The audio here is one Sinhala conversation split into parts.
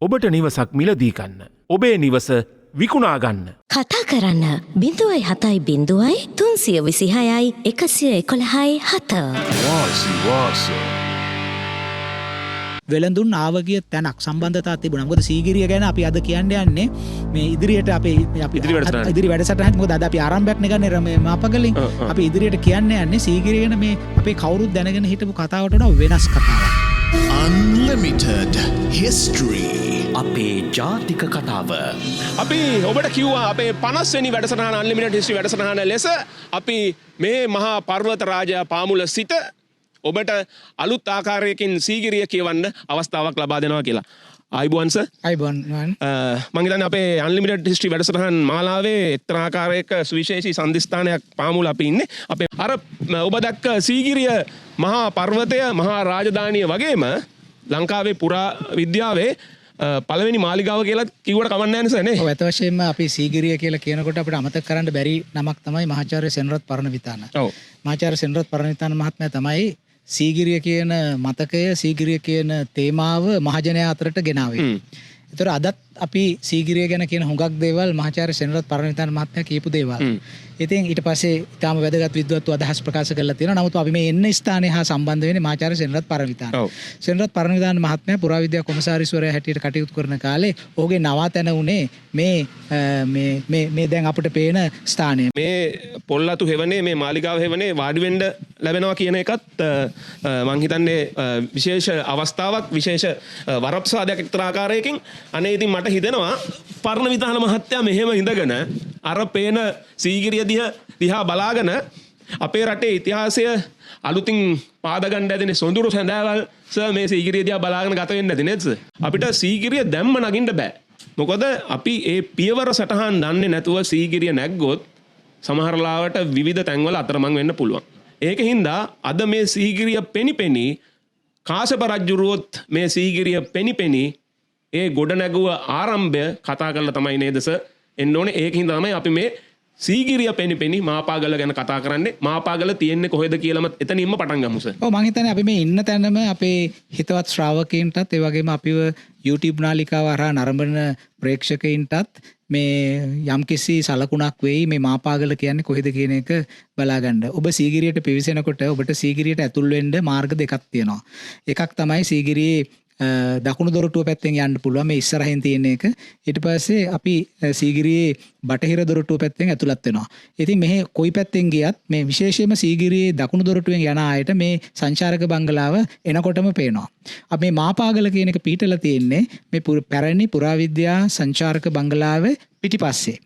ඔබට නිවසක් මිලදී ගන්න. ඔබේ නිවස විකුණා ගන්න. කතා කරන්න 0.7 326 111 7. වෙළඳුන් ආවගිය තැනක් සම්බන්ධතා තිබුණා. මොකද සීගිරිය ගැන අපි අද කියන්න යන්නේ මේ ඉදිරියට අපි ඉදිරි වැඩසටහන. මොකද අද අපි ආරම්භයක් නෙගන්නේ මේ මාපගලින්. අපි ඉදිරියට කියන්න යන්නේ සීගිරිය ගැන මේ අපේ කවුරුත් දැනගෙන හිටපු කතාවට වඩා වෙනස් කතාවක්. Unlimited History. අපේ ජාතික කතාව. අපි ඔබට කිව්වා අපේ 50 වෙනි වැඩසටහන Unlimited History වැඩසටහන ලෙස අපි මේ මහා පර්වත රාජයා පාමුල සිට ඔබට අලුත් ආකාරයකින් සීගිරිය කියවන්න අවස්ථාවක් ලබා දෙනවා කියලා. ආයිබෝන් සර්. ආයිබෝන්. මම හිතන්නේ අපේ Unlimited History වැඩසටහන් මාලාවේ එක්තරා ආකාරයක සුවිශේෂී සම්දිස්ථානයක් පාමුල අපි ඉන්නේ. අපේ අර ඔබ දැක්ක සීගිරිය මහා පර්වතය මහා රාජධානිය වගේම ලංකාවේ පුරා විද්‍යාවේ පළවෙනි මාලිගාව කියලා කිව්වට කමක් නැහැ නේද නේ? ඔව් අත වශයෙන්ම අපි සීගිරිය කියලා කියනකොට අපිට අමතක කරන්න බැරි නමක් තමයි මහාචාර්ය සෙනරත් පරණවිතාන. ඔව්. මහාචාර්ය සෙනරත් පරණවිතාන මහත්මයා තමයි සීගිරිය කියන මතකය සීගිරිය කියන තේමාව මහජනයා අතරට ගෙනාවේ. ඒතර අදත් අපි සීගිරිය ගැන කියන හුඟක් දේවල් මහාචාර්ය සෙනරත් පරණවිතාන මහත්මයා කියපු දේවල්. ඉතින් ඊට පස්සේ ඊටාම වැදගත් විද්වත්ව අදහස් ප්‍රකාශ කරලා තියෙනවා. නමුත් අපි මේ එන්න ස්ථානය හා සම්බන්ධ වෙන්නේ මහාචාර්ය සෙනරත් පරණවිතාන. සෙනරත් පරණවිතාන මහත්මයා පුරාවිද්‍යා කොමසාරිස්වරයා හැටියට කටයුතු කරන කාලේ ඔහුගේ නවාතැන උනේ මේ දැන් අපිට පේන ස්ථානය. මේ පොල්ලතු හෙවනේ මේ මාලිගාව හෙවනේ වාඩි වෙන්න ලැබෙනවා කියන එකත් මං හිතන්නේ විශේෂ අවස්ථාවක් විශේෂ වරප්‍රසාදයක් එක්තරා ආකාරයකින් අනේ ඉතින් මට හිතෙනවා පරණවිතාන මහත්තයා මෙහෙම ඉඳගෙන අර පේන සීගිරිය දිහා බලාගෙන අපේ රටේ ඉතිහාසය අලුතින් පාදගන්න ඇතිනේ සොඳුරු සැඳෑවල් සර් මේ සීගිරිය දිහා බලාගෙන ගත වෙන්න ඇති නේද සර්? අපිට සීගිරිය දැම්ම නගින්න බෑ. මොකද අපි ඒ පියවර සටහන් දන්නේ නැතුව සීගිරිය නැග්ගොත් සමහර ලාවට විවිධ තැන්වල අතරමං වෙන්න පුළුවන්. ඒක හින්දා අද මේ සීගිරිය පෙනිපෙනි කාශ්‍යප රජුරුවොත් මේ සීගිරිය පෙනිපෙනි ඒ ගොඩ නැගුව ආරම්භය කතා කරලා තමයි නේද සර් එන්න ඕනේ. ඒක හින්දා තමයි අපි මේ සීගිරිය පෙනිපෙනි මාපාගල ගැන කතා කරන්නේ. මාපාගල තියෙන්නේ කොහෙද කියලාම එතනින්ම පටන් ගමු සර්. ඔව් මම හිතන්නේ අපි මේ ඉන්න තැනම අපේ හිතවත් ශ්‍රාවකයන්ටත් ඒ වගේම අපිව YouTube නාලිකාව හරහා නරඹන ප්‍රේක්ෂකයින්ටත් මේ යම්කිසි සලකුණක් වෙයි මේ මාපාගල කියන්නේ කොහෙද කියන එක බලාගන්න. ඔබ සීගිරියට පිවිසෙනකොට ඔබට සීගිරියට ඇතුල් වෙන්න මාර්ග දෙකක් තියෙනවා. එකක් තමයි සීගිරියේ දකුණු දොරටුව පැත්තෙන් යන්න පුළුවන් මේ ඉස්සරහින් තියෙන එක. ඊට පස්සේ අපි සීගිරියේ බටහිර දොරටුව පැත්තෙන් ඇතුළත් වෙනවා. ඉතින් මෙහි කොයි පැත්තෙන් ගියත් මේ විශේෂයෙන්ම සීගිරියේ දකුණු දොරටුවෙන් යන ආයත මේ සංචාරක බංගලාව එනකොටම පේනවා. අපි මේ මාපාගල කියන එක පිටලා තියෙන්නේ මේ පැරණි පුරාවිද්‍යා සංචාරක බංගලාවේ පිටිපස්සේ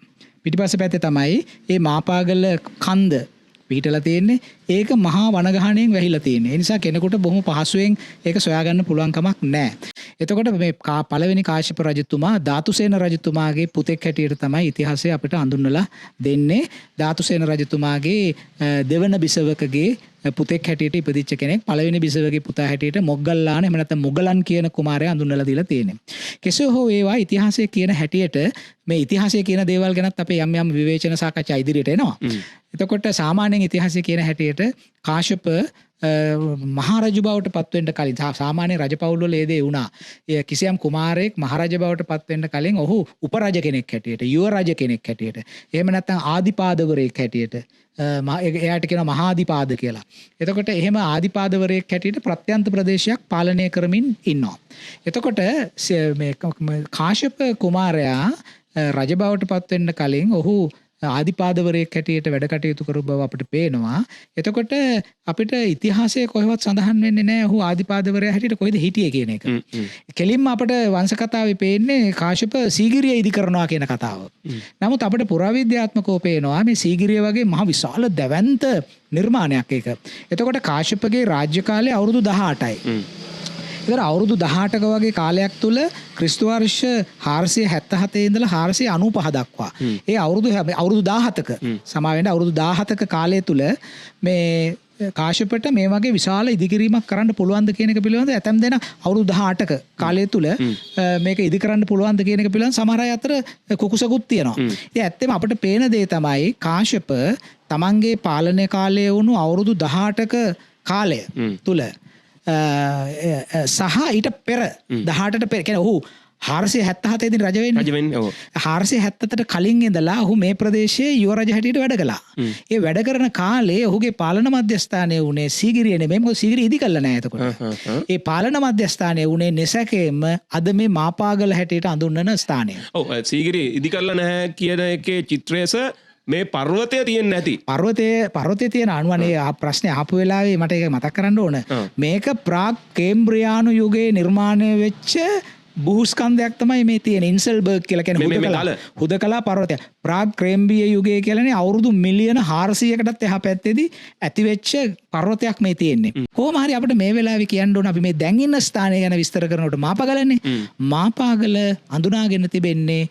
පැත්තේ තමයි මේ මාපාගල කන්ද පිටලා තියෙන්නේ. ඒක මහා වනගහණයෙන් වැහිලා තියෙන්නේ. ඒ නිසා කෙනෙකුට බොහොම පහසුවෙන් ඒක සොයාගන්න පුළුවන් කමක් නැහැ. එතකොට මේ පළවෙනි කාශ්‍යප රජතුමා ධාතුසේන රජතුමාගේ පුතෙක් හැටියට තමයි ඉතිහාසය අපිට හඳුන්වලා දෙන්නේ. ධාතුසේන රජතුමාගේ දෙවන බිසවකගේ පුතෙක් හැටියට ඉපදිච්ච කෙනෙක්. පළවෙනි බිසවගේ පුතා හැටියට මොග්ගල්ලාන එහෙම නැත්නම් මොගලන් කියන කුමාරයා හඳුන්වලා දීලා තියෙනවා. කෙසේ හෝ ඒවා ඉතිහාසය කියන හැටියට මේ ඉතිහාසය කියන දේවල් ගැනත් අපේ යම් විවේචන සාකච්ඡා ඉදිරියට එනවා. එතකොට සාමාන්‍යයෙන් ඉතිහාසය කියන හැටියට කාශ්‍යප මහරජු බවට පත්වෙන්න කලින් සාමාන්‍ය රජපෞල් වල ඒ දේ වුණා. කිසියම් කුමාරයෙක් මහරජ බවට පත්වෙන්න කලින් ඔහු උපරජ කෙනෙක් හැටියට, යුව රජ කෙනෙක් හැටියට, එහෙම නැත්නම් ආදිපාදවරයෙක් හැටියට එයාට කියනවා මහාදිපාද කියලා. එතකොට එහෙම ආදිපාදවරයෙක් හැටියට ප්‍රත්‍යන්ත ප්‍රදේශයක් පාලනය කරමින් ඉන්නවා. එතකොට මේ කාශ්‍යප කුමාරයා රජ බවට පත්වෙන්න කලින් ඔහු ආදිපාදවරයෙක් හැටියට වැඩ කටයුතු කරු බව අපිට පේනවා. එතකොට අපිට ඉතිහාසයේ කොහෙවත් සඳහන් වෙන්නේ නැහැ ඔහු ආදිපාදවරයා හැටියට කොහෙද හිටියේ කියන එක. කෙලින්ම අපිට වංශ කතාවේ පේන්නේ කාශ්‍යප සීගිරිය ඉදි කරනවා කියන කතාව. නමුත් අපිට පුරාවිද්‍යාත්මකව පේනවා මේ සීගිරිය වගේ මහ විශාල දැවැන්ත නිර්මාණයක් ඒක. එතකොට කාශ්‍යපගේ රාජ්‍ය කාලය අවුරුදු 18යි. ඒතර අවුරුදු 18ක වගේ කාලයක් තුල ක්‍රිස්තු වර්ෂ 477 ඉඳලා 495 දක්වා ඒ අවුරුදු 17ක සමා වෙන අවුරුදු 17ක කාලය තුල මේ කාශ්‍යපට මේ වගේ විශාල ඉදිකිරීමක් කරන්න පුළුවන්ද කියන එක පිළිබඳව ඇතැම් දෙනා අවුරුදු 18ක කාලය තුල මේක ඉදි කරන්න පුළුවන්ද කියන එක පිළිබඳව සමහර අය අතර කුකුසකුත් තියෙනවා. ඉතින් ඇත්තම අපිට පේන දේ තමයි කාශ්‍යප තමන්ගේ පාලන කාලය වුණු අවුරුදු 18ක කාලය තුල සහ ඊට පෙර 18ට පෙර කියන්නේ ඔහු 477 රජ වෙන්නේ. රජ වෙන්නේ. ඔව්. 477ට කලින් ඉඳලා ඔහු මේ ප්‍රදේශයේ යුව රජ හැටියට වැඩ කළා. ඒ වැඩ කරන කාලේ ඔහුගේ පාලන මධ්‍යස්ථානය වුණේ සීගිරිය නෙමෙයි. මොකද සීගිරිය ඉදි කළා නෑ එතකොට. ඒ පාලන මධ්‍යස්ථානය වුණේ නිසැකේම අද මේ මාපාගල හැටියට අඳුන්වන ස්ථානය. ඔව් සීගිරිය ඉදි කළා නැහැ කියන එකේ චිත්‍රයස මේ පර්වතය තියෙන්නේ නැති. පර්වතයේ තියෙන අනුවනේ ප්‍රශ්නේ ආපු වෙලාවේ මට ඒක මතක් කරන්න ඕන. මේක ප්‍රාග් කේම්බ්‍රියානු යුගයේ නිර්මාණය වෙච්ච බුහුස්කන්ධයක් තමයි මේ තියෙන. ඉන්සල්බර්ග් කියලා කියන හුදකලා පර්වතය. ප්‍රාග් ක්‍රේම්බිය යුගය කියලානේ අවුරුදු මිලියන 400කටත් එහා පැත්තේදී ඇතිවෙච්ච පර්වතයක් මේ තියෙන්නේ. කොහොම හරි අපිට මේ වෙලාවේ කියන්න ඕන අපි මේ දැන් ඉන්න ස්ථානය ගැන විස්තර කරනකොට මාපාගලනේ. මාපාගල අඳුනාගෙන තිබෙන්නේ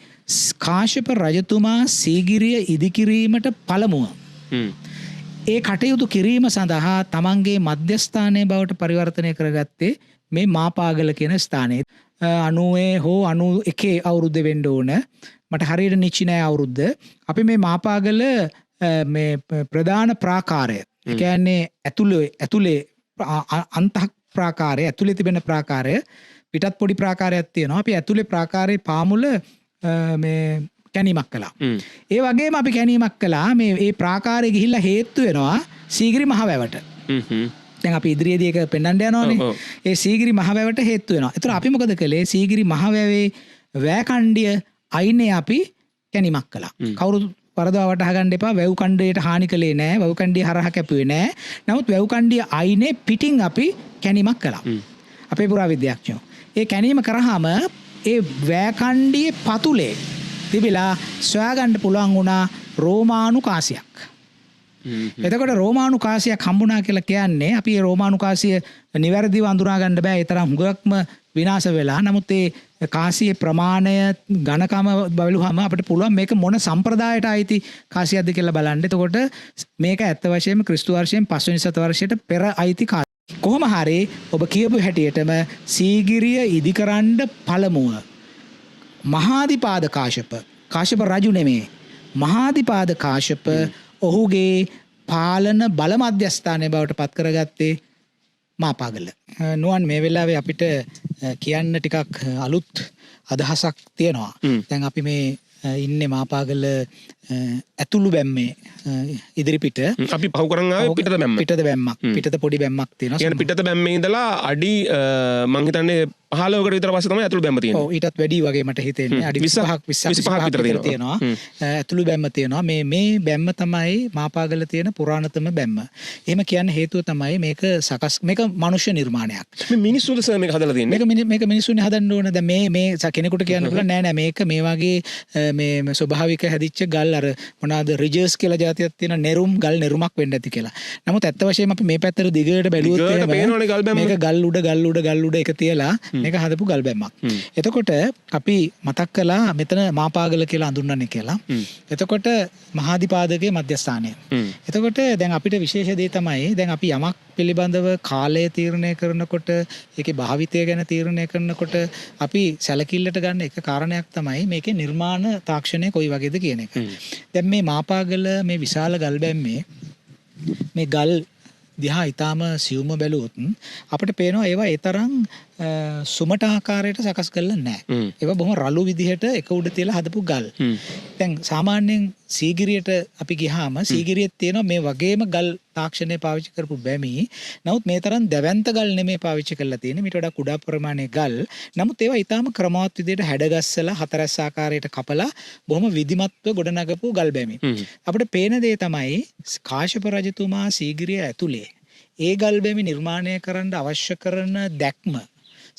කාශ්‍යප රජතුමා සීගිරිය ඉදිකිරීමට පළමුව ඒ කටයුතු කිරීම සඳහා තමන්ගේ මධ්‍යස්ථානය බවට පරිවර්තනය කරගත්තේ මේ මාපාගල කියන ස්ථානයේ. 90 හෝ 91 අවුරුද්ද වෙන්න ඕන. මට හරියට නිච්චි නෑ අවුරුද්ද. අපි මේ මාපාගල මේ ප්‍රධාන ප්‍රාකාරය, ඒ කියන්නේ ඇතුලේ අන්තක් ප්‍රාකාරය, ඇතුලේ තිබෙන ප්‍රාකාරය, පිටත් පොඩි ප්‍රාකාරයක් තියෙනවා. අපි ඇතුලේ ප්‍රාකාරයේ පාමුල මේ කැනීමක් කළා. ඒ වගේම අපි කැනීමක් කළා මේ ප්‍රාකාරය ගිහිල්ලා හේතු වෙනවා සීගිරි මහවැවට. දැන් අපි ඉදිරියේදී ඒක පෙන්වන්න යනවානේ. ඒ සීගිරි මහවැවට හේතු වෙනවා. ඒතර අපි මොකද කළේ? සීගිරි මහවැවේ වැව් අයිනේ අපි කැනීමක් කළා. කවුරුත් වරදවා වටහා ගන්න එපා. වැව් කණ්ඩයට හානි කළේ නෑ. වැව් කණ්ඩිය හරහා කැපුවේ නෑ. නමුත් වැව් කණ්ඩිය අයිනේ පිටින් අපි කැනීමක් කළා. අපේ පුරාවිද්‍යාඥයෝ. ඒ කැනීම කරාම ඒ වැකණ්ඩියේ පතුලේ තිබිලා සොයාගන්න පුළුවන් වුණා රෝමානු කාසියක්. එතකොට රෝමානු කාසියක් හම්බුණා කියලා කියන්නේ අපි ඒ රෝමානු කාසිය නිවැරදිව අඳුනා ගන්න බෑ. ඒ තරම් හුඟක්ම විනාශ වෙලා. නමුත් ඒ කාසියේ ප්‍රමාණය ඝනකම බලුවම අපිට පුළුවන් මේක මොන සම්ප්‍රදායට අයිති කාසියක්ද කියලා බලන්න. එතකොට මේක ඇත්ත වශයෙන්ම ක්‍රිස්තු වර්ෂයෙන් 5 වෙනි සතවර්ෂයට පෙර අයිති කාසිය. කොහොම හරි ඔබ කියපු හැටියටම සීගිරිය ඉදිකරන්න පළමුව මහාදිපාද කාශ්‍යප රජු නෙමේ. මහාදිපාද කාශ්‍යප ඔහුගේ පාලන බල මධ්‍යස්ථානය බවට පත් කරගත්තේ මාපාගල. නුවන් මේ වෙලාවේ අපිට කියන්න ටිකක් අලුත් අදහසක් තියෙනවා. දැන් අපි මේ ඉන්නේ මාපාගල ඇතුළු බැම්මේ ඉදිරිපිට. අපි පහු කරන් ආවේ පිටත බැම්ම. පිටත බැම්මක්. පිටත පොඩි බැම්මක් තියෙනවා. කියන්නේ පිටත බැම්මේ ඉඳලා අඩි මං හිතන්නේ 15කට විතර පස්සේ තමයි ඇතුළු බැම්ම තියෙන්නේ. ඔව් ඊටත් වැඩි වගේ මට හිතෙන්නේ. අඩි 25ක් විතර තියෙනවා. ඇතුළු බැම්ම තියෙනවා. මේ බැම්ම තමයි මාපාගල තියෙන පුරාණතම බැම්ම. එහෙම කියන්න හේතුව තමයි මේක මනුෂ්‍ය නිර්මාණයක්. මේ මිනිස්සුද සර් මේක හදලා තියෙන්නේ. මේක මිනිස්සුනේ හදන්න ඕන. දැන් මේ කෙනෙකුට කියන්න පුළුවන් නෑ මේක මේ වගේ මේ ස්වභාවික හැදිච්ච ගල් අර මොනවාද රිජර්ස් කියලා જાතියක් තියෙන නෙරුම් ගල් නෙරුමක් වෙන්න ඇති කියලා. නමුත් ඇත්ත වශයෙන්ම අපි මේ පැත්තට දිගට බැලුවොත් මේක ගල් උඩ එක තියලා මේක හදපු ගල් බැම්මක්. එතකොට අපි මතක් කළා මෙතන මාපාගල කියලා අඳුන්වන්නේ කියලා. එතකොට මහාදිපාදකයේ මධ්‍යස්ථානය. එතකොට දැන් අපිට විශේෂ දේ තමයි දැන් අපි යමක් පිළිබඳව කාලය තීරණය කරනකොට ඒකේ භාවිතය ගැන තීරණය කරනකොට අපි සැලකිල්ලට ගන්න එක කාරණයක් තමයි මේකේ නිර්මාණ තාක්ෂණය කොයි වගේද කියන එක. දැන් මේ මාපාගල මේ විශාල ගල් බැම්මේ මේ ගල් දිහා ඊටාම සියුම්ව බැලුවොත් අපිට පේනවා ඒවා ඒ තරම් සුමට ආකාරයට සකස් කරලා නැහැ. ඒවා බොහොම රළු විදිහට එක උඩ තියලා හදපු ගල්. දැන් සාමාන්‍යයෙන් සීගිරියට අපි ගියාම සීගිරියේ තියෙන මේ වගේම ගල් තාක්ෂණය පාවිච්චි කරපු බැමි. නමුත් මේ තරම් දැවැන්ත ගල් නෙමෙයි පාවිච්චි කරලා තියෙන්නේ. මීට වඩා කුඩා ප්‍රමාණයේ ගල්. නමුත් ඒවා ඊටාම ක්‍රමවත් විදිහට හැඩගස්සලා හතරැස් ආකාරයට කපලා බොහොම විධිමත්ව ගොඩනගපු ගල් බැමි. අපිට පේන දේ තමයි කාශ්‍යප රජතුමා සීගිරිය ඇතුලේ ඒ ගල් බැමි නිර්මාණය කරන්න අවශ්‍ය කරන දැක්ම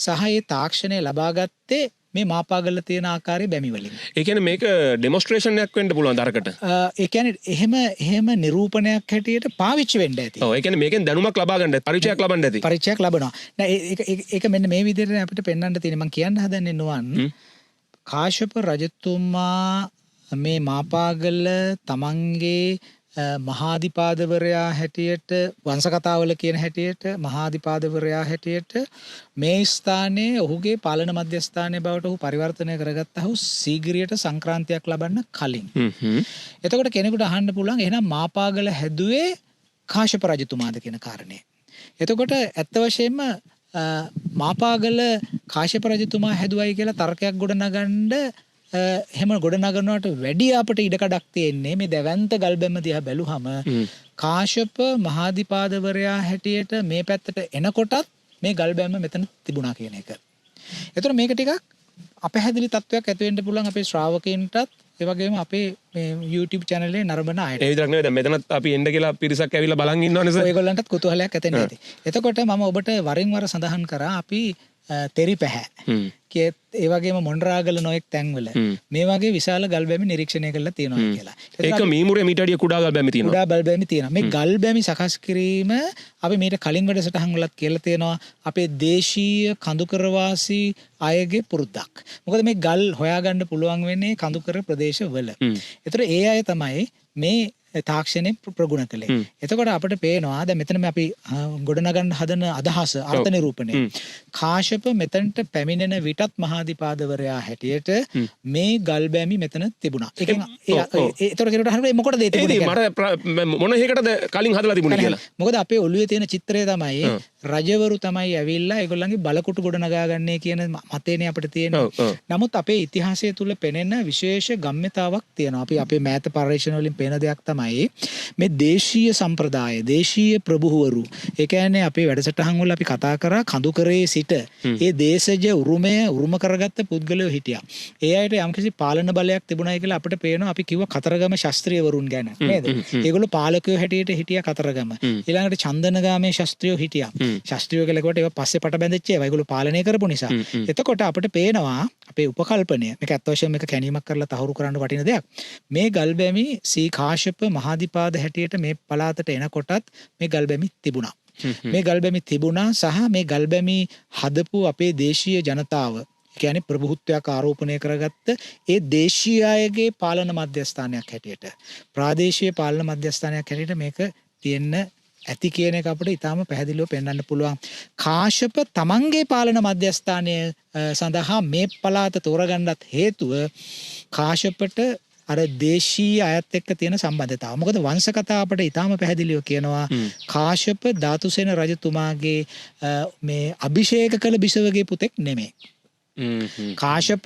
සහ ඒ තාක්ෂණය ලබාගත්තේ මේ මාපාගල තියෙන ආකාරයේ බැමි වලින්. ඒ කියන්නේ මේක ඩෙමොන්ස්ට්‍රේෂන් එකක් වෙන්න පුළුවන් දරකට. ඒ කියන්නේ එහෙම නිරූපණයක් හැටියට පාවිච්චි වෙන්න ඇති. ඔව් ඒ කියන්නේ මේකෙන් දැනුමක් ලබා ගන්න ඇති. පරිචයක් ලබන්න ඇති. පරිචයක් ලබනවා. නෑ ඒක මෙන්න මේ විදිහට අපිට පෙන්වන්න තියෙන්නේ. මම කියන්න හදන්නේ නුවන් කාශ්‍යප රජතුමා මේ මාපාගල තමන්ගේ මහාදිපාදවරයා හැටියට වංශකතාවල කියන හැටියට මහාදිපාදවරයා හැටියට මේ ස්ථානයේ ඔහුගේ පාලන මධ්‍යස්ථානයේ බවට ඔහු පරිවර්තනය කරගත්තා වූ සීගිරියට සංක්‍රාන්තියක් ලබන්න කලින්. එතකොට කෙනෙකුට අහන්න පුළුවන් එහෙනම් මාපාගල හැදුවේ කාශ්‍යප රජතුමාද කියන කාරණේ. එතකොට ඇත්ත වශයෙන්ම මාපාගල කාශ්‍යප රජතුමා හැදුවයි කියලා තර්කයක් ගොඩනගන්න එහෙම ගොඩනගනවට වැඩි අපට ඉඩකඩක් තියෙන්නේ මේ දැවැන්ත ගල්බැම්ම දිහා බැලුවම කාශ්‍යප මහාධිපාදවරයා හැටියට මේ පැත්තට එනකොටත් මේ ගල්බැම්ම මෙතන තිබුණා කියන එක. ඒතර මේක ටිකක් අපහැදිලි තත්වයක් ඇති වෙන්න පුළුවන් අපේ ශ්‍රාවකයන්ටත් ඒ වගේම අපේ මේ YouTube channel එකේ නරඹන අයට. ඒ විතරක් නෙවෙයි දැන් මෙතනත් අපි එන්න කියලා පිරිසක් ඇවිල්ලා බලන් ඉන්නවනේ සර්. ඔයගොල්ලන්ටත් කුතුහලයක් ඇතෙන්න ඇති. එතකොට මම ඔබට වරින් වර සඳහන් කරා අපි තෙරි පැහැ ඒ වගේම මොණරාගල නොයෙක් තැන්වල මේ වගේ විශාල ගල්බැමි නිරීක්ෂණය කරලා තියෙනවා කියලා. ඒක මීමුරේ මීට වැඩිය කුඩා ගල්බැමි තියෙනවා. කුඩා ගල්බැමි තියෙනවා. මේ ගල්බැමි සකස් කිරීම අපි මීට කලින් වැඩසටහන් වලත් කියලා තියෙනවා අපේ දේශීය කඳුකරවාසී අයගේ පුරුද්දක්. මොකද මේ ගල් හොයාගන්න පුළුවන් වෙන්නේ කඳුකර ප්‍රදේශවල. ඒතර ඒ අය තමයි මේ තාක්ෂණය ප්‍රගුණ කළේ. එතකොට අපිට පේනවා දැන් මෙතන අපි ගොඩනගන්න හදන අදහස අර්ථ නිරූපණය. කාශ්‍යප මෙතනට පැමිණෙන විටත් මහාධිපාදවරයා හැටියට මේ ගල්බැමි මෙතන තිබුණා. ඒතකොට කෙනෙකුට හරියට මොකටද ඒ තිබුණේ? මට මොන හේකටද කලින් හදලා තිබුණේ කියලා. මොකද අපේ ඔළුවේ තියෙන චිත්‍රය තමයි රජවරු තමයි ඇවිල්ලා ඒගොල්ලන්ගේ බලකුටු ගොඩනගා ගන්නේ කියන මතේනේ අපිට තියෙන්නේ. නමුත් අපේ ඉතිහාසය තුල පෙනෙන විශේෂ ගම්ම්‍යතාවක් තියෙනවා. අපි අපේ මෑත පරිශ්‍රණ වලින් පේන දෙයක් තමයි මේ දේශීය සම්ප්‍රදාය දේශීය ප්‍රභූවරු ඒ කියන්නේ අපේ වැඩසටහන් වල අපි කතා කරා කඳුකරේ සිට ඒ දේශජ උරුමය උරුම කරගත්ත පුද්ගලයෝ හිටියා. ඒ අයට යම්කිසි පාලන බලයක් තිබුණයි කියලා අපිට පේනවා. අපි කිව්වා කතරගම ශාස්ත්‍රීයවරුන් ගැන නේද? ඒගොල්ලෝ පාලකයෝ හැටියට හිටියා කතරගම. ඊළඟට චන්දනගාමේ ශාස්ත්‍රීයෝ හිටියා. ශාස්ත්‍රීයෝ කියලා කිව්වට ඒවා පස්සේ පට බැඳෙච්ච ඒවා ඒගොල්ලෝ පාලනය කරපු නිසා. එතකොට අපිට පේනවා අපේ උපකල්පනය මේක අත් වශයෙන්ම මේක කැණීමක් කරලා තහවුරු කරන්න වටින දෙයක්. මේ ගල්බැමි සී කාශ්‍යප මහාධිපාද හැටියට මේ පළාතට එනකොටත් මේ ගල්බැමි තිබුණා. මේ ගල්බැමි තිබුණා සහ මේ ගල්බැමි හදපු අපේ දේශීය ජනතාව කියන්නේ ප්‍රභූත්වයක් ආරෝපණය කරගත්ත ඒ දේශීය අයගේ පාලන මධ්‍යස්ථානයක් හැටියට ප්‍රාදේශීය පාලන මධ්‍යස්ථානයක් හැටියට මේක තියෙන්න ඇති කියන එක අපිට ඉතාම පැහැදිලිව පෙන්වන්න පුළුවන්. කාශ්‍යප තමන්ගේ පාලන මධ්‍යස්ථානය සඳහා මේ පළාත තෝරගන්නත් හේතුව කාශ්‍යපට අර දේශීය අයත් එක්ක තියෙන සම්බන්ධතාව. මොකද වංශ කතා අපිට ඊටාම පැහැදිලිව කියනවා කාශ්‍යප ධාතුසේන රජතුමාගේ මේ අභිෂේක කළ බිසවගේ පුතෙක් නෙමෙයි. කාශ්‍යප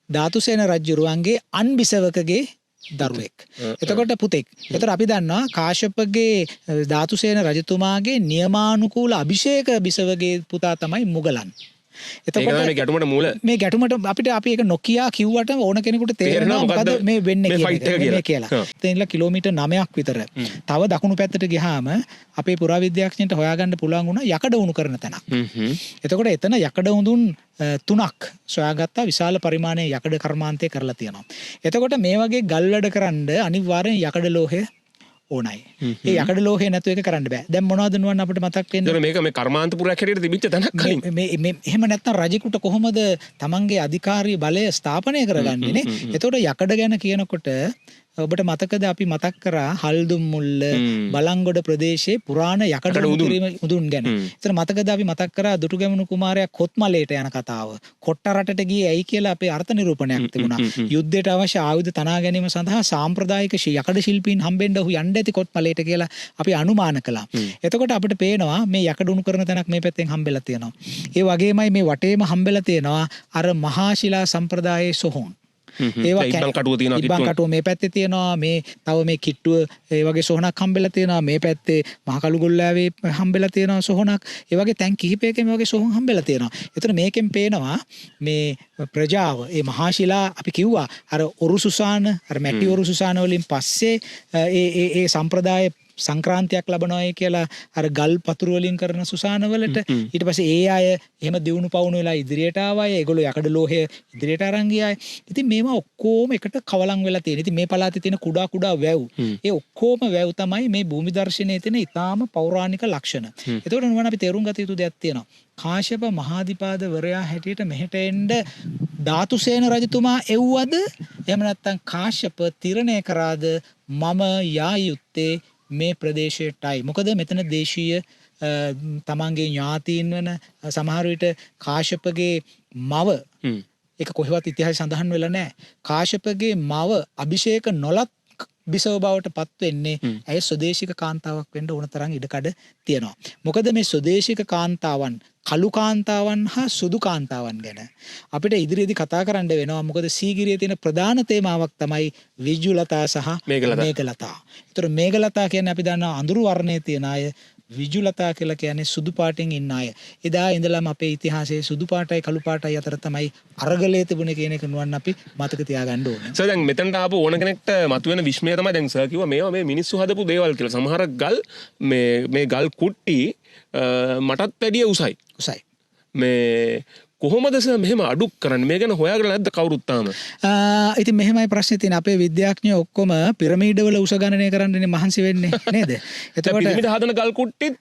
ධාතුසේන රජුරුවන්ගේ අන් බිසවකගේ දරුවෙක්. එතකොට පුතෙක්. ඒතර අපි දන්නවා කාශ්‍යපගේ ධාතුසේන රජතුමාගේ නියමානුකූල අභිෂේක බිසවගේ පුතා තමයි මුගලන්. එතකොට මේ ගැටුමට මූල මේ ගැටුමට අපිට අපි ඒක නොකියා කිව්වට ඕන කෙනෙකුට තේරෙනවා මොකද මේ වෙන්නේ කියලා. එතනilla කිලෝමීටර් 9ක් විතර. තව දකුණු පැත්තට ගියාම අපේ පුරාවිද්‍යාඥයන්ට හොයාගන්න පුළුවන් වුණා යකඩ උණු කරන තැනක්. එතකොට එතන යකඩ උඳුන් 3ක් සොයාගත්තා විශාල පරිමාණයේ යකඩ කර්මාන්තය කරලා තියෙනවා. එතකොට මේ වගේ ගල් වැඩ කරන්න අනිවාර්යෙන් යකඩ ලෝහය ඕනයි. ඒ යකඩ ලෝහය නැතුව ඒක කරන්න බෑ. දැන් මොනවද නුවන් අපිට මතක් වෙන්නේ? මේක මේ කර්මාන්තපුරයක් හැටියට තිබිච්ච තැනක් කලින්. මේ එහෙම නැත්නම් රජෙකුට කොහොමද තමන්ගේ අධිකාරී බලය ස්ථාපනය කරගන්නේ නේ? එතකොට යකඩ ගැන කියනකොට ඔබට මතකද අපි මතක් කරා හල්දුම් මුල්ල බලංගොඩ ප්‍රදේශයේ පුරාණ යකඩ උදුන් ගැන. එතන මතකද අපි මතක් කරා දුටුගැමුණු කුමාරයා කොත්මලේට යන කතාව. කොට්ට රටට ගියේ ඇයි කියලා අපේ අර්ථ නිරූපණයක් තිබුණා. යුද්ධයට අවශ්‍ය ආයුධ තනා ගැනීම සඳහා සාම්ප්‍රදායික යකඩ ශිල්පීන් හම්බෙන්න ඔහු යන්න ඇති කොත්මලේට කියලා අපි අනුමාන කළා. එතකොට අපිට පේනවා මේ යකඩ උණු කරන තැනක් මේ පැත්තෙන් හම්බෙලා තියෙනවා. ඒ වගේමයි මේ වටේම හම්බෙලා තියෙනවා අර මහා ශිලා සම්ප්‍රදායේ සොහොන්. ඒවා ඉබ්බන් කටුව තියෙනවා. ඉබ්බන් කටුව මේ පැත්තේ තියෙනවා. මේ තව මේ කිට්ටුව ඒ වගේ සොහනක් හම්බෙලා තියෙනවා. මේ පැත්තේ මහ කළු ගොල්ලාවේ හම්බෙලා තියෙනවා සොහනක්. ඒ වගේ තැන් කිහිපයකින් මේ වගේ සොහන් හම්බෙලා තියෙනවා. ඒතර මේකෙන් පේනවා මේ ප්‍රජාව ඒ මහා ශිලා අපි කිව්වා අර ඔරුසුසාන අර මැටි ඔරුසුසාන වලින් පස්සේ ඒ සම්ප්‍රදාය සංක්‍රාන්තියක් ලබනවායි කියලා අර ගල් පතුරු වලින් කරන සුසාන වලට ඊට පස්සේ ඒ අය එහෙම දියුණු පවුණු වෙලා ඉදිරියට ආවයි ඒගොල්ලෝ යකඩ ලෝහය ඉදිරියට අරන් ගියායි. ඉතින් මේවා ඔක්කොම එකට කවලම් වෙලා තියෙන. ඉතින් මේ පළාතේ තියෙන කුඩා වැව් ඒ ඔක්කොම වැව් තමයි මේ භූමි දර්ශනයේ තියෙන ඊටාම පෞරාණික ලක්ෂණ. ඒතකොට නුවණ අපි තේරුම් ගත යුතු දෙයක් තියෙනවා. කාශ්‍යප මහාධිපාදවරයා හැටියට මෙහෙට එන්න ධාතුසේන රජතුමා එව්වද එහෙම නැත්නම් කාශ්‍යප තිරණය කරාද මම යා යුත්තේ මේ ප්‍රදේශයටයි. මොකද මෙතන දේශීය තමන්ගේ ඥාතීන් වන සමහර විට කාශ්‍යපගේ මව ඒක කොහෙවත් ඉතිහාසය සඳහන් වෙලා නැහැ. කාශ්‍යපගේ මව අභිෂේක නොලත් බිසව බවට පත් වෙන්නේ ඇය ස්වදේශික කාන්තාවක් වෙන්න ඕන තරම් ඉඩකඩ තියෙනවා. මොකද මේ ස්වදේශික කාන්තාවන් කළු කාන්තාවන් හා සුදු කාන්තාවන් ගැන අපිට ඉදිරියේදී කතා කරන්න වෙනවා. මොකද සීගිරියේ තියෙන ප්‍රධාන තේමාවක් තමයි විජුලතා සහ මේඝලතා. ඒතර මේඝලතා කියන්නේ අපි දන්නවා අඳුරු වර්ණයේ තියෙන අය, විජුලතා කියලා කියන්නේ සුදු පාටින් ඉන්න අය. එදා ඉඳලම අපේ ඉතිහාසයේ සුදු පාටයි කළු පාටයි අතර තමයි අරගලයේ තිබුණේ කියන එක නුවන් අපි මතක තියාගන්න ඕනේ. සර් දැන් මෙතනට ආපු ඕන කෙනෙක්ට මතුවෙන විශ්මය තමයි දැන් සර් කිව්වා මේවා මේ මිනිස්සු හදපු දේවල් කියලා. සමහර ගල් මේ ගල් කුට්ටි මටත් වැඩිය උසයි. මේ කොහොමද සර් මෙහෙම අඩු කරන්නේ? මේ ගැන හොයාගෙන නැද්ද කවුරුත් තාම? ඉතින් මෙහෙමයි ප්‍රශ්නේ තියෙන්නේ. අපේ විද්‍යාඥයෝ ඔක්කොම පිරමීඩවල උස ගණනය කරන්නනේ මහන්සි වෙන්නේ නේද? එතකොට පිරමීඩ හදන ගල් කුට්ටිත්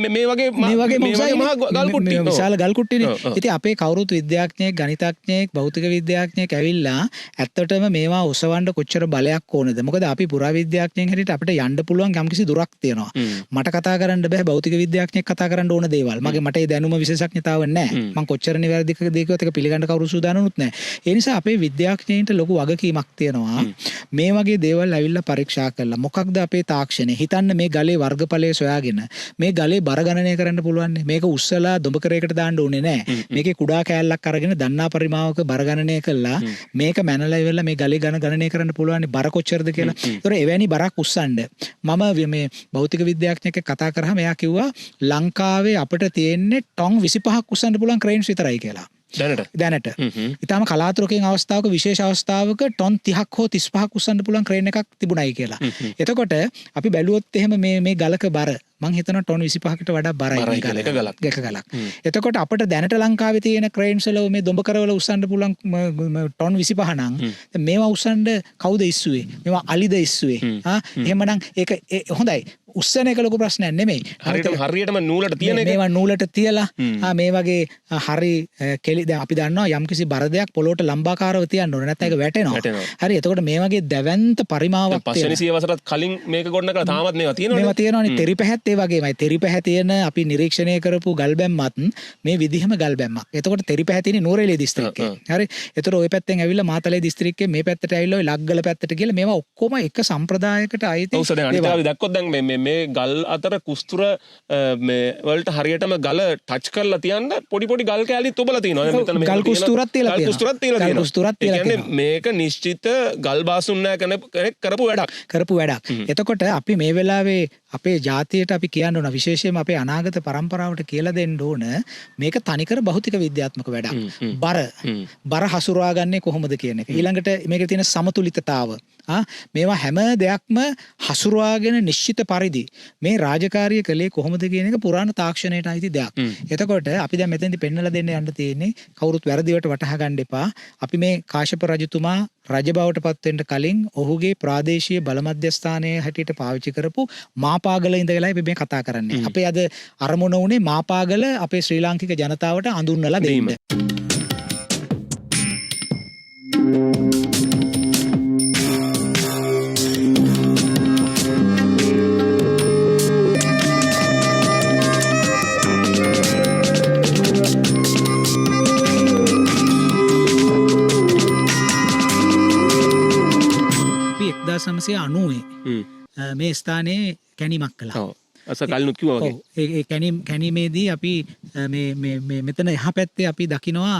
මේ වගේ මහා ගල් කුට්ටි විශාල ගල් කුට්ටිනේ. ඉතින් අපේ කවුරුත් විද්‍යාඥයෙක්, ගණිතඥයෙක්, භෞතික විද්‍යාඥයෙක් ඇවිල්ලා ඇත්තටම මේවා උසවන්න කොච්චර බලයක් ඕනද? මොකද අපි පුරාවිද්‍යාඥයෙක් හැටියට අපිට යන්න පුළුවන් යම්කිසි දුරක් තියෙනවා. මට කතා කරන්න බෑ භෞතික විද්‍යාඥයෙක් කතා කරන්න ඕන දේවල්. මට ඒ දැනුම විශේෂඥතාව නැහැ. මම කොච්චරනේ දෙකවත් එක පිළිගන්න කවුරු සූදානම්ුත් නැහැ. ඒ නිසා අපේ විද්‍යාඥයින්ට ලොකු වගකීමක් තියෙනවා. මේ වගේ දේවල් ඇවිල්ලා පරීක්ෂා කරලා මොකක්ද අපේ තාක්ෂණය? හිතන්න මේ ගලේ වර්ගඵලය සොයාගෙන මේ ගලේ බර ගණනය කරන්න පුළුවන්. මේක උස්සලා දොඹකරයකට දාන්න ඕනේ නැහැ. මේකේ කුඩා කෑල්ලක් අරගෙන දන්නා පරිමාවක බර ගණනය කළා මේක මැනලා ඉවරලා මේ ගලේ ගණනය කරන්න පුළුවන් බර කොච්චරද කියලා. ඒතොර එවැනි බරක් උස්සන්න මම මේ භෞතික විද්‍යාඥයෙක් කතා කරාම එයා කිව්වා ලංකාවේ අපිට තියෙන්නේ ටොන් 25ක් උස්සන්න පුළුවන් ක්‍රේන්ස් විතරයි කියලා. දැනට ඉතාලම කලාතුරකින් අවස්ථාවක විශේෂ අවස්ථාවක ටොන් 30ක් හෝ 35ක් උස්සන්න පුළුවන් ක්‍රේන් එකක් තිබුණයි කියලා. එතකොට අපි බැලුවොත් එහෙම මේ ගලක බර මං හිතනවා ටොන් 25කට වඩා බරයි එක ගලක්. එතකොට අපිට දැනට ලංකාවේ තියෙන ක්‍රේන්ස් වල මේ දොඹකරවල උස්සන්න පුළුවන් ටොන් 25 නම් මේවා උස්සන්න කවුද ඉස්සුවේ? මේවා අලිද ඉස්සුවේ? එහෙමනම් ඒක හොඳයි. උස්සන එක ලොකු ප්‍රශ්නයක් නෙමෙයි. හරියටම නූලට තියෙන එක. මේවා නූලට තියලා මේ වගේ හරි කෙලි දැන් අපි දන්නවා යම්කිසි බර දෙයක් පොළොවට ලම්බාකාරව තියන්න ඕනේ නැත්නම් ඒක වැටෙනවා. හරි එතකොට මේ වගේ දැවැන්ත පරිමාවක් තියෙනවා. පස්වෙනි සියවසටත් කලින් මේක ගොඩනගලා තාමත් මේවා තියෙනවනේ. මේවා තියෙනවනේ. තෙරිපැහැත් ඒ වගේමයි. තෙරිපැහැ තියෙන අපි නිරීක්ෂණය කරපු ගල් බැම්මත් මේ විදිහම ගල් බැම්මක්. එතකොට තෙරිපැහැ තියෙන්නේ නුවරඑළිය දිස්ත්‍රික්කේ. හරි. එතකොට ওই පැත්තෙන් ඇවිල්ලා මාතලේ දිස්ත්‍රික්කේ මේ පැත්තට ඇවිල්ලා ওই ලග්ගල පැත්තට කියලා මේවා ඔක්කොම එක සම්ප්‍රදායකට අයිති. ඔව් සර් දැන් අනිත් ආවි දැක්කොත් දැන් මේ ගල් අතර කුස්තුර මේ වලට හරියටම ගල ටච් කරලා තියන්න පොඩි ගල් කෑලිත් ඔබලා තියෙනවා. මෙතන මේ ගල් කුස්තුරත් තියලා තියෙනවා. ගල් කුස්තුරත් තියලා තියෙනවා. කුස්තුරත් තියලා තියෙනවා. මේක නිශ්චිත ගල් බාසුන්නය කෙනෙක් කරපු වැඩක්. එතකොට අපි මේ වෙලාවේ අපේ ජාතියට අපි කියන්න ඕන විශේෂයෙන්ම අපේ අනාගත පරම්පරාවට කියලා දෙන්න ඕන මේක තනිකර භෞතික විද්‍යාත්මක වැඩක්. බර හසුරවාගන්නේ කොහොමද කියන එක. ඊළඟට මේකේ තියෙන සමතුලිතතාව. මේවා හැම දෙයක්ම හසුරවාගෙන නිශ්චිත පරිදි මේ රාජකාරිය කළේ කොහොමද කියන එක පුරාණ තාක්ෂණයට අයිති දෙයක්. එතකොට අපි දැන් මෙතෙන්දි පෙන්නලා දෙන්න යන්න තියෙන්නේ කවුරුත් වැරදිවට වටහා ගන්න එපා. අපි මේ කාශ්‍යප රජතුමා රජ බවට පත් වෙන්න කලින් ඔහුගේ ප්‍රාදේශීය බල මධ්‍යස්ථානයේ හැටියට පාවිච්චි කරපු මාපාගල ඉඳලා අපි මේ කතා කරන්නේ. අපේ අද අරමුණ උනේ මාපාගල අපේ ශ්‍රී ලාංකික ජනතාවට අඳුන්වලා දෙන්න. මේ ස්ථානයේ කැනීමක් කළා. අස කලිනුත් කිව්වා වගේ. ඒ කැනීමේදී අපි මේ මෙතන එහා පැත්තේ අපි දකිනවා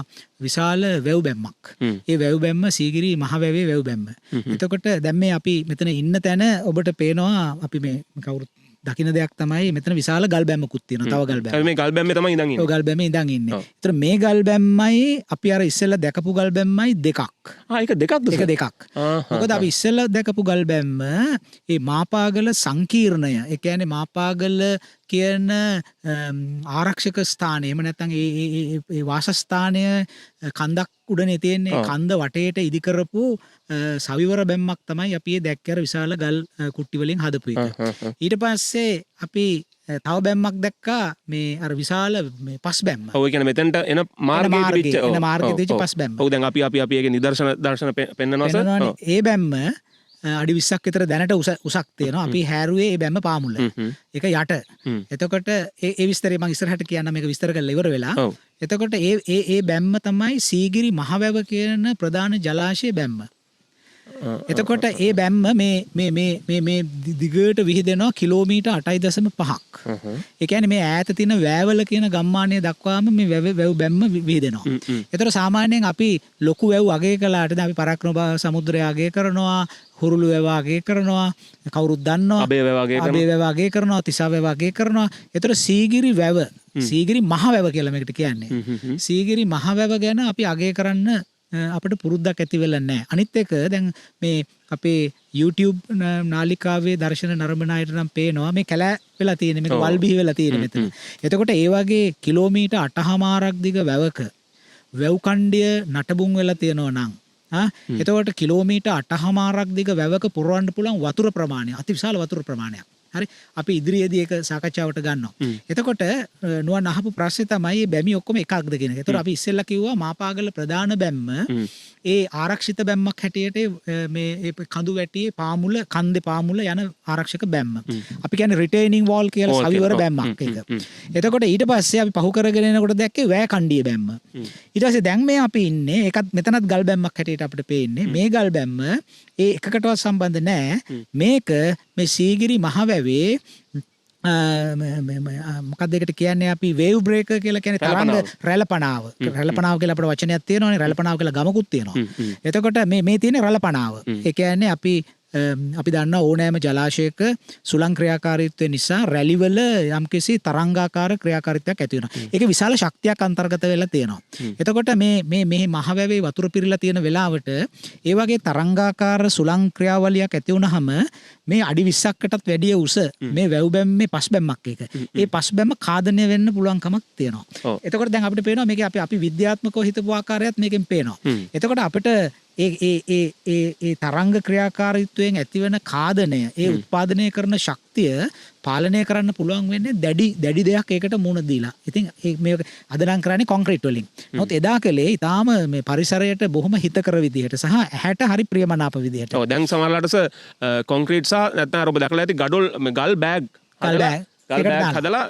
විශාල වැව් බැම්මක්. ඒ වැව් බැම්ම සීගිරි මහ වැවේ වැව් බැම්ම. එතකොට දැන් මේ අපි මෙතන ඉන්න තැන ඔබට පේනවා අපි මේ කවුරුත් දකින්න දෙයක් තමයි මෙතන විශාල ගල් බැම්මකුත් තියෙනවා. තව ගල් බැම්ම. මේ ගල් බැම්මේ තමයි ඉඳන් ඉන්නේ. ඔව් ගල් බැම්මේ ඉඳන් ඉන්නේ. ඒතර මේ ගල් බැම්මයි අපි අර ඉස්සෙල්ලා දැකපු ගල් බැම්මයි දෙකක්. ඒක දෙකක්ද? ඒක දෙකක්. මොකද අපි ඉස්සෙල්ලා දැකපු ගල් බැම්ම මේ මාපාගල සංකීර්ණය. ඒ කියන්නේ මාපාගල කියන ආරක්ෂක ස්ථානය. එහෙම නැත්නම් ඒ වාසස්ථානය කන්දක් උඩනේ තියෙන්නේ. කන්ද වටේට ඉදි කරපු සවිවර බැම්මක් තමයි අපි මේ දැක්කේ අර විශාල ගල් කුට්ටි වලින් හදපු එක. ඊට පස්සේ අපි තව බැම්මක් දැක්කා මේ අර විශාල මේ පස් බැම්ම. ඔව් ඒ කියන්නේ මෙතනට එන මාර්ගෙ තිබිච්ච පස් බැම්ම. ඔව් දැන් අපි ඒකේ දර්ශන පෙන්නනවා සර්. ඒ බැම්ම අඩි 20ක් විතර දැනට උසක් තියෙනවා. අපි හැරුවේ ඒ බැම්ම පාමුල. ඒක යට. එතකොට ඒ විස්තරය මම ඉස්සරහට කියන්න මේක විස්තර කරලා ඉවර වෙලා. එතකොට ඒ බැම්ම තමයි සීගිරි මහවැව කියන ප්‍රධාන ජලාශය බැම්ම. එතකොට ඒ බැම්ම මේ දිගට විහිදෙනවා කිලෝමීටර් 8.5ක්. ඒ කියන්නේ මේ ඈත තියෙන වැවල කියන ගම්මානය දක්වාම මේ වැව් බැම්ම විහිදෙනවා. ඒතර සාමාන්‍යයෙන් අපි ලොකු වැව් අගය කළාට දැන් අපි පරාක්‍රම සමුද්‍රය අගය කරනවා, හුරුළු වැව අගය කරනවා, කවුරුත් දන්නවා. අබේ වැව අගය කරනවා, තිසා වැව අගය කරනවා. ඒතර සීගිරි වැව, සීගිරි මහ වැව කියලා මේකට කියන්නේ. සීගිරි මහ වැව ගැන අපි අගය කරන්න අපිට පුරුද්දක් ඇති වෙලා නැහැ. අනිත් එක දැන් මේ අපේ YouTube නාලිකාවේ දර්ශන නරඹන අයට නම් පේනවා මේ කැලෑ වෙලා තියෙන මේක වල් බිහි වෙලා තියෙන මෙතන. එතකොට ඒ වගේ කිලෝමීටර් 8.5ක් දිග වැවක වැව් කණ්ඩිය නටබුන් වෙලා තියෙනවා නම් එතකොට කිලෝමීටර් 8.5ක් දිග වැවක පුරවන්න පුළුවන් වතුර ප්‍රමාණය අතිවිශාල වතුර ප්‍රමාණයක්. හරි අපි ඉදිරියේදී ඒක සාකච්ඡාවට ගන්නවා. එතකොට නුවන් අහපු ප්‍රශ්නේ තමයි මේ බැමි ඔක්කොම එකක්ද කියන එක. ඒතකොට අපි ඉස්සෙල්ලා කිව්වා මාපාගල ප්‍රධාන බැම්ම ඒ ආරක්ෂිත බැම්මක් හැටියට මේ කඳු වැටියේ පාමුල කන්දේ පාමුල යන ආරක්ෂක බැම්ම. අපි කියන්නේ රිටේනින් වෝල් කියලා සවිවර බැම්මක් ඒක. එතකොට ඊට පස්සේ අපි පහු කරගෙන එනකොට දැක්කේ වැය කණ්ඩිය බැම්ම. ඊට පස්සේ දැන් මේ අපි ඉන්නේ ඒකත් මෙතනත් ගල් බැම්මක් හැටියට අපිට පේන්නේ. මේ ගල් බැම්ම ඒ එකකටවත් සම්බන්ධ නැහැ. මේක මේ සීගිරි මහවැවේ මොකක්ද ඒකට කියන්නේ අපි වේව් බ්‍රේකර් කියලා කියන්නේ තරංග රැළපනාව. රැළපනාව කියලා අපේ වචනයක් තියෙනවානේ. රැළපනාව කියලා ගමකුත් තියෙනවා. එතකොට මේ තියෙන රැළපනාව. ඒ කියන්නේ අපි දන්නා ඕනෑම ජලාශයක සුළං ක්‍රියාකාරීත්වය නිසා රැලිවල යම්කිසි තරංගාකාර ක්‍රියාකාරීත්වයක් ඇති වෙනවා. ඒක විශාල ශක්තියක් අන්තර්ගත වෙලා තියෙනවා. එතකොට මේ මහවැවේ වතුර පිරලා තියෙන වෙලාවට ඒ වගේ තරංගාකාර සුළං ක්‍රියාවලියක් ඇති වුනහම මේ අඩි 20කටත් වැඩිය උස මේ වැව් බැම්මේ පස් බැම්මක් එක. ඒ පස් බැම්ම ඛාදනය වෙන්න පුළුවන් කමක් තියෙනවා. එතකොට දැන් අපිට පේනවා මේකේ අපි විද්‍යාත්මකව හිතපු ආකාරයත් මේකෙන් පේනවා. එතකොට අපිට ඒ තරංග ක්‍රියාකාරීත්වයෙන් ඇතිවන කාදනය ඒ උත්පාදනය කරන ශක්තිය පාලනය කරන්න පුළුවන් වෙන්නේ දැඩි දෙයක් ඒකට මුණ දීලා. ඉතින් මේ අද නම් කරන්නේ කොන්ක්‍රීට් වලින්. නමුත් එදා කලේ ඊටාම මේ පරිසරයට බොහොම හිතකර විදිහට සහ ඇහැට හරි ප්‍රියමනාප විදිහට. ඔව් දැන් සමහරවිට කොන්ක්‍රීට් සහ නැත්නම් ඔබ දැකලා ඇති ගල් බෑග් හදලා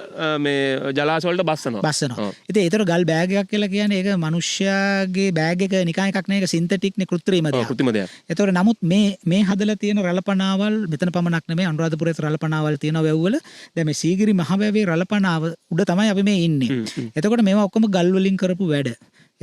මේ ජලාශ වලට බස්සනවා. ඉතින් ඒතර ගල් බෑග් එකක් කියලා කියන්නේ ඒක මිනිස්යාගේ බෑග් එක නිකන් එකක් නෙවෙයි ඒක සින්තටික් නේ කෘත්‍රිම දෙයක්. ඒතර නමුත් මේ හදලා තියෙන රළපනාවල් මෙතන පමණක් නෙමෙයි අනුරාධපුරයේ රළපනාවල් තියෙනවා වැව්වල. දැන් මේ සීගිරි මහවැවේ රළපනාව උඩ තමයි අපි මේ ඉන්නේ. එතකොට මේවා ඔක්කොම ගල් වලින් කරපු වැඩ.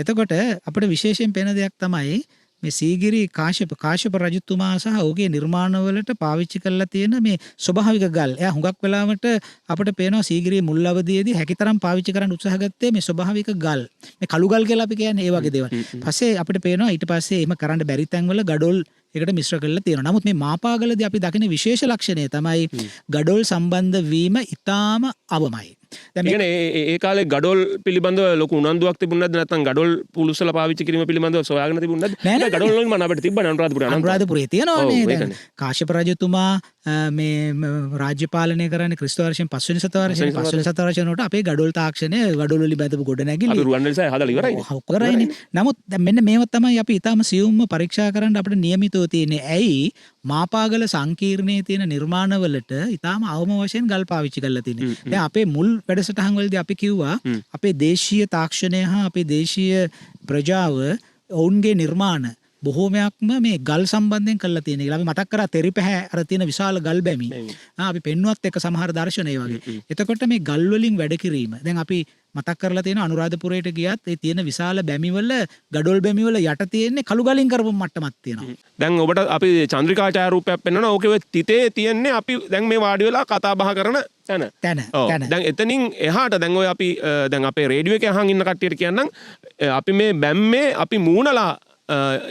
එතකොට අපිට විශේෂයෙන් පේන දෙයක් තමයි මේ සීගිරි කාශ්‍යප රජතුමා සහ ඔහුගේ නිර්මාණවලට පාවිච්චි කරලා තියෙන මේ ස්වභාවික ගල්. එයා හුඟක් වෙලාවට අපිට පේනවා සීගිරියේ මුල් අවධියේදී හැකිතරම් පාවිච්චි කරන්න උත්සාහ ගත්තේ මේ ස්වභාවික ගල්. මේ කළු ගල් කියලා අපි කියන්නේ ඒ වගේ දේවල්. පස්සේ අපිට පේනවා ඊට පස්සේ එහෙම කරන්න බැරි තැන්වල ගඩොල් ඒකට මිශ්‍ර කරලා තියෙනවා. නමුත් මේ මාපාගලදී අපි දකින විශේෂ ලක්ෂණය තමයි ගඩොල් සම්බන්ධ වීම ඉතාම අවමයි. දැන් ඒ කාලේ ගඩොල් පිළිබඳව ලොකු උනන්දුවක් තිබුණාද නැත්නම් ගඩොල් පුලුස්සලා පාවිච්චි කිරීම පිළිබඳව සොයාගෙන තිබුණාද? නෑ ගඩොල් වලින් මම අපිට තිබ්බනේ අනුරාධපුරේ තියෙනවානේ. දැන් කාශ්‍යප රජතුමා මේ රාජ්‍ය පාලනය කරන්නේ ක්‍රිස්තු වර්ෂයෙන් 5 වෙනි සතවර්ෂයෙන් වලට අපේ ගඩොල් තාක්ෂණය ගඩොල් වලින් බඳපු ගොඩනැගිලි අපි රුවන්වැලිසෑය හදලා ඉවරයිනේ. නමුත් මෙන්න මේව තමයි අපි ඊටාම සියුම්ව පරීක්ෂා කරන්න අපිට නියමිතව තියෙන්නේ. ඇයි මාපාගල සංකීර්ණයේ තියෙන නිර්මාණවලට ඊටාම අවම වශයෙන් ගල් පාවිච්චි කරලා තියෙන්නේ. දැන් අපේ මුල් වැඩසටහන් වලදී අපි කිව්වා අපේ දේශීය තාක්ෂණය හා අපේ දේශීය ප්‍රජාව ඔවුන්ගේ නිර්මාණ බොහෝමයක්ම මේ ගල් සම්බන්ධයෙන් කරලා තියෙන. ඒලා අපි මතක් කරා තෙරිපැහැ අර තියෙන විශාල ගල් බැමි. අපි පෙන්නුවත් එක සමහර දර්ශන ඒ වගේ. එතකොට මේ ගල් වලින් වැඩ කිරීම. දැන් අපි මතක් කරලා තියෙන අනුරාධපුරයට ගියත් ඒ තියෙන විශාල බැමිවල ගඩොල් බැමිවල යට තියෙන්නේ කළු ගලින් කරපු මට්ටමක් තියෙනවා. දැන් ඔබට අපි චන්ද්‍රිකා ඡායාරූපයක් පෙන්වනවා. ඕකේ තිතේ තියෙන්නේ අපි දැන් මේ වාඩි වෙලා කතා බහ කරන තැන. දැන් එතනින් එහාට දැන් ඔය අපි දැන් අපේ රේඩියෝ එකේ අහන් ඉන්න කට්ටියට කියන්නම් අපි මේ බැම්මේ අපි මූණලා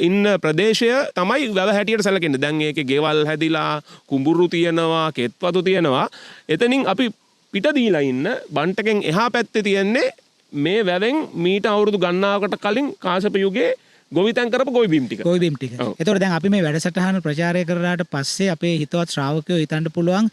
ඉන්න ප්‍රදේශය තමයි වැව හැටියට සැලකෙන්නේ. දැන් ඒකේ ගෙවල් හැදිලා කුඹුරු තියෙනවා, කෙත්වතු තියෙනවා. එතනින් අපි පිට දීලා ඉන්න බන්ටකෙන් එහා පැත්තේ තියෙන්නේ මේ වැවෙන් මීට අවුරුදු ගණනාවකට කලින් කාශ්‍යප යුගයේ ගොවිතැන් කරපු ගොවිබිම් ටික. එතකොට දැන් අපි මේ වැඩසටහන ප්‍රචාරය කරලාට පස්සේ අපේ හිතවත් ශ්‍රාවකයෝ හිතන්න පුළුවන්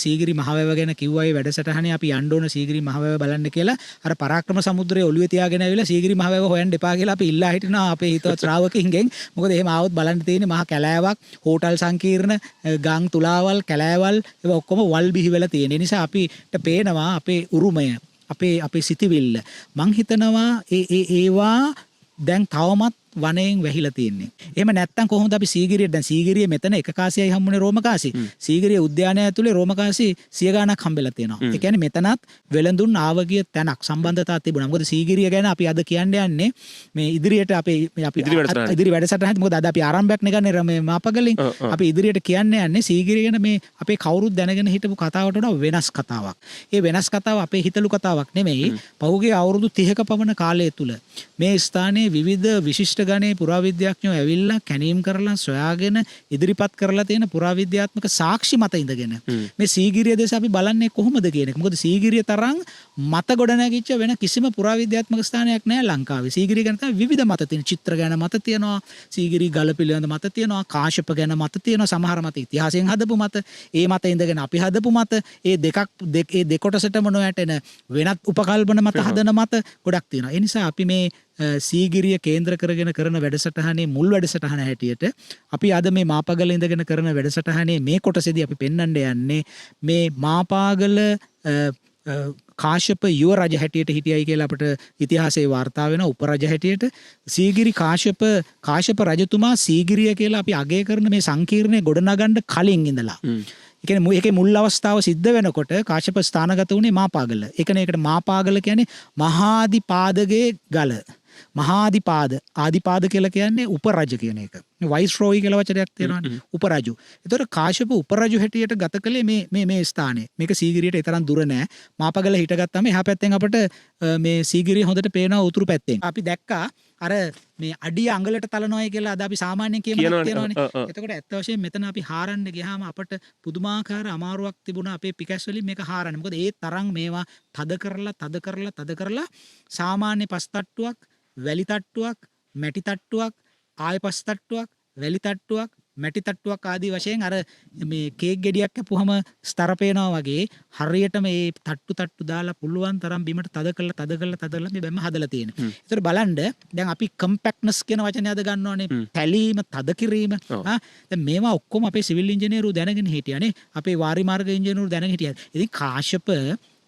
සීගිරි මහවැව ගැන කිව්වයි වැඩසටහනේ අපි යන්න ඕන සීගිරි මහවැව බලන්න කියලා. අර පරාක්‍රම සමුද්‍රයේ ඔළුවේ තියාගෙන ඇවිල්ලා සීගිරි මහවැව හොයන්න එපා කියලා අපි ඉල්ලා හිටිනවා අපේ හිතවත් ශ්‍රාවකින්ගෙන්. මොකද එහෙම ආවොත් බලන්න තියෙන්නේ මහා කැලෑවක්, හෝටල් සංකීර්ණ, ගම් තුලාවල්, කැලෑවල් ඒවා ඔක්කොම වල් බිහි වෙලා තියෙන. ඒ නිසා අපිට පේනවා අපේ උරුමය, අපේ සිතිවිල්ල. මං හිතනවා ඒවා දැන් තවමත් වනයෙන් වැහිලා තියෙන්නේ. එහෙම නැත්තම් කොහොමද අපි සීගිරිය දැන් සීගිරිය මෙතන එක කාසියයි හම්බුනේ රෝමකාසි. සීගිරිය උද්‍යානය ඇතුලේ රෝමකාසි 100 ගණක් හම්බෙලා තියෙනවා. ඒ කියන්නේ මෙතනත් වෙළඳුන් ආවගිය තැනක් සම්බන්ධතාවක් තිබුණා. මොකද සීගිරිය ගැන අපි අද කියන්න යන්නේ මේ ඉදිරියට අපි ඉදිරි වැඩසටහන මොකද අද අපි ආරම්භයක් නෙගන්නේ මේ මාපගලින් අපි ඉදිරියට කියන්න යන්නේ සීගිරිය ගැන මේ අපේ කවුරුත් දැනගෙන හිටපු කතාවට වඩා වෙනස් කතාවක්. ඒ වෙනස් කතාව අපේ හිතලු කතාවක් නෙමෙයි. පහුගිය අවුරුදු 30ක පමණ කාලය තුල මේ ස්ථානයේ විවිධ විශිෂ්ට ගණයේ පුරාවිද්‍යාඥයෝ ඇවිල්ලා කැණීම් කරලා සොයාගෙන ඉදිරිපත් කරලා තියෙන පුරාවිද්‍යාත්මක සාක්ෂි මත ඉඳගෙන මේ සීගිරිය දෙස අපි බලන්නේ කොහොමද කියන එක. මොකද සීගිරිය තරම් මත ගොඩනැගිච්ච වෙන කිසිම පුරාවිද්‍යාත්මක ස්ථානයක් නැහැ ලංකාවේ. සීගිරිය ගැන තමයි විවිධ මත තියෙන. චිත්‍ර ගැන මත තියෙනවා, සීගිරි ගල පිළිබඳ මත තියෙනවා, කාශ්‍යප ගැන මත තියෙනවා, සමහර මත ඉතිහාසයෙන් හදපු මත, ඒ මත ඉඳගෙන අපි හදපු මත, ඒ දෙකොටසටම නොයැටෙන වෙනත් උපකල්පන මත හදන මත ගොඩක් තියෙනවා. ඒ නිසා අපි මේ සීගිරිය කේන්ද්‍ර කරගෙන කරන වැඩසටහනේ මුල් වැඩසටහන හැටියට අපි අද මේ මාපගල ඉඳගෙන කරන වැඩසටහනේ මේ කොටසේදී අපි පෙන්වන්න යන්නේ මේ මාපාගල කාශ්‍යප යුව රජ හැටියට හිටියයි කියලා අපිට ඉතිහාසයේ වාර්තා වෙන උපරජ හැටියට සීගිරි කාශ්‍යප රජතුමා සීගිරිය කියලා අපි අගය කරන මේ සංකීර්ණය ගොඩනගන්න කලින් ඉඳලා ඒ කියන්නේ ඒකේ මුල් අවස්ථාව සිද්ධ වෙනකොට කාශ්‍යප ස්ථානගත වුණේ මාපාගල. ඒකනේ ඒකට මාපාගල කියන්නේ මහාදිපාදගේ ගල. මහාදිපාද ආදිපාද කියලා කියන්නේ උපරජ කියන එක. වයිස්රෝයි කියලා වචනයක් තියෙනවානේ උපරජු. ඒතර කාශ්‍යප උපරජු හැටියට ගත කළේ මේ ස්ථානේ. මේක සීගිරියට තරම් දුර නෑ. මාපගල හිටගත්තාම එහා පැත්තෙන් අපිට මේ සීගිරිය හොඳට පේනවා උතුරු පැත්තෙන්. අපි දැක්කා අර මේ අඩිය අඟලට තලනවායි කියලා අද අපි සාමාන්‍යයෙන් කියනවා තියෙනවානේ. එතකොට ඇත්ත වශයෙන්ම මෙතන අපි හාරන්න ගියාම අපට පුදුමාකාර අමාරුවක් තිබුණා අපේ පිකැස් වලින් මේක හාරන්න. මොකද ඒ තරම් මේවා තද කරලා සාමාන්‍ය පස් තට්ටුවක්, වැලි තට්ටුවක්, මැටි තට්ටුවක්, ආය පස් තට්ටුවක්, වැලි තට්ටුවක්, මැටි තට්ටුවක් ආදී වශයෙන් අර මේ කේක් ගෙඩියක් කැපුවම ස්තර පේනවා වගේ හරියටම මේ තට්ටු දාලා පුළුවන් තරම් බිමට තද කරලා මේ බැම්ම හදලා තියෙනවා. ඒතර බලන්න දැන් අපි කම්පැක්ට්නස් කියන වචනේ අද ගන්නවානේ. තැලීම, තද කිරීම. දැන් මේවා ඔක්කොම අපේ සිවිල් ඉංජිනේරු දැනගෙන හිටියානේ. අපේ වාරි මාර්ග ඉංජිනේරු දැනගෙන හිටියා. ඉතින් කාශ්‍යප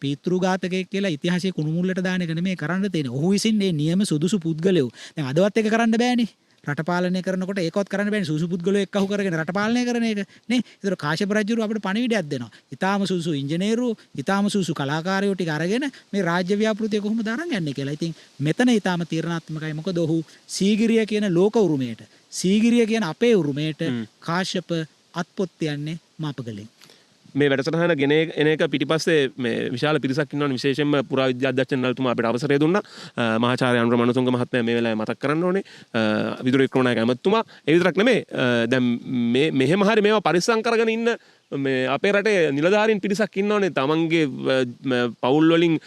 පීතෘඝාතකයෙක් කියලා ඉතිහාසයේ කුණු මුල්ලට දාන එක නෙමෙයි කරන්න තියෙන්නේ. ඔහු විසින් මේ නියම සුදුසු පුද්ගලයෝ. දැන් අදවත් එක කරන්න බෑනේ. රට පාලනය කරනකොට ඒකවත් කරන්න බෑනේ. සුදුසු පුද්ගලයෝ එක්කහු කරගෙන රට පාලනය කරන එක නේ. ඒතර කාශ්‍යප රජුරු අපිට පණිවිඩයක් දෙනවා. ඊටාම සුදුසු ඉංජිනේරු, ඊටාම සුදුසු කලාකාරයෝ ටික අරගෙන මේ රාජ්‍ය ව්‍යාපෘතිය කොහොමද අරන් යන්නේ කියලා. ඉතින් මෙතන ඊටාම තීරණාත්මකයි. මොකද ඔහු සීගිරිය කියන ලෝක උරුමයට, සීගිරිය කියන අපේ උරුමයට කාශ්‍යප අත්පොත් තියන්නේ මාපගලෙන්. මේ වැඩසටහන ගෙන එන එක පිටිපස්සේ මේ විශාල පිරිසක් ඉන්නවනේ. විශේෂයෙන්ම පුරාවිද්‍යා අධ්‍යක්ෂ නල්තුමා අපිට අවසරය දුන්නා. මහාචාර්ය අනුර මනසුංග මහත්මයා මේ වෙලාවේ මතක් කරන්න ඕනේ. විදුර වික්‍රමනායක ඇමතුමා. ඒ විතරක් නෙමෙයි දැන් මෙහෙම හරි මේවා පරිස්සම් කරගෙන ඉන්න මේ අපේ රටේ නිලධාරීන් පිරිසක් ඉන්නවනේ. තමන්ගේ පවුල් වලින්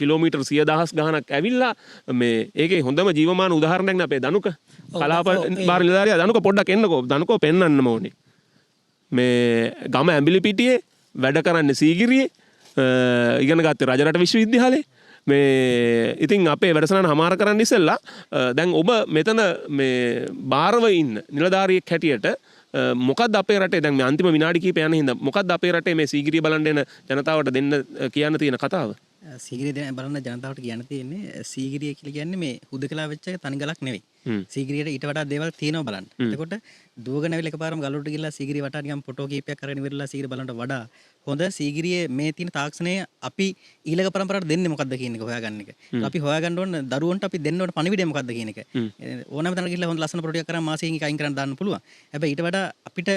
කිලෝමීටර් 100,000 ගණනක් ඇවිල්ලා මේ ඒකේ හොඳම ජීවමාන උදාහරණයක් නේ අපේ දනුක. කලාප බාර නිලධාරියා දනුක පොඩ්ඩක් එන්නකෝ. දනුකෝ පෙන්වන්නම ඕනේ. මේ ගම ඇඹිලි පිටියේ වැඩ කරන්න සීගිරියේ ඉගෙන ගත්තේ රජරට විශ්වවිද්‍යාලයේ. මේ ඉතින් අපේ වැඩසටහන හමාර කරන්න ඉස්සෙල්ලා දැන් ඔබ මෙතන මේ බාරව ඉන්න නිලධාරියෙක් හැටියට මොකක්ද අපේ රටේ දැන් මේ අන්තිම විනාඩි කිහිප යන හින්දා මොකක්ද අපේ රටේ මේ සීගිරිය බලන්න එන ජනතාවට දෙන්න කියන්න තියෙන කතාව? සීගිරිය බලන්න ජනතාවට කියන්න තියෙන්නේ සීගිරිය කියලා කියන්නේ මේ හුදකලා වෙච්ච එක තනි ගලක් නෙවෙයි. සීගිරියට ඊට වඩා දේවල් තියෙනවා බලන්න. එතකොට දුවගෙන ඇවිල්ලා එකපාරම ගලුවට ගිහලා සීගිරිය වටා නිකන් ෆොටෝ කීපයක් අරගෙන ඉවරලා සීගිරිය බලන්නට වඩා හොඳ සීගිරියේ මේ තියෙන තාක්ෂණය අපි ඊළඟ පරම්පරාවට දෙන්නේ මොකද්ද කියන එක හොයාගන්න එක. අපි හොයාගන්න ඕන දරුවන්ට අපි දෙන්න ඕන පණිවිඩය මොකද්ද කියන එක. ඕනෑම තැනකට ගිහලා හොඳ ලස්සන ෆොටෝ ටිකක් කරන් මාසෙකින් එක අයින් කරන් දාන්න පුළුවන්. හැබැයි ඊට වඩා අපිට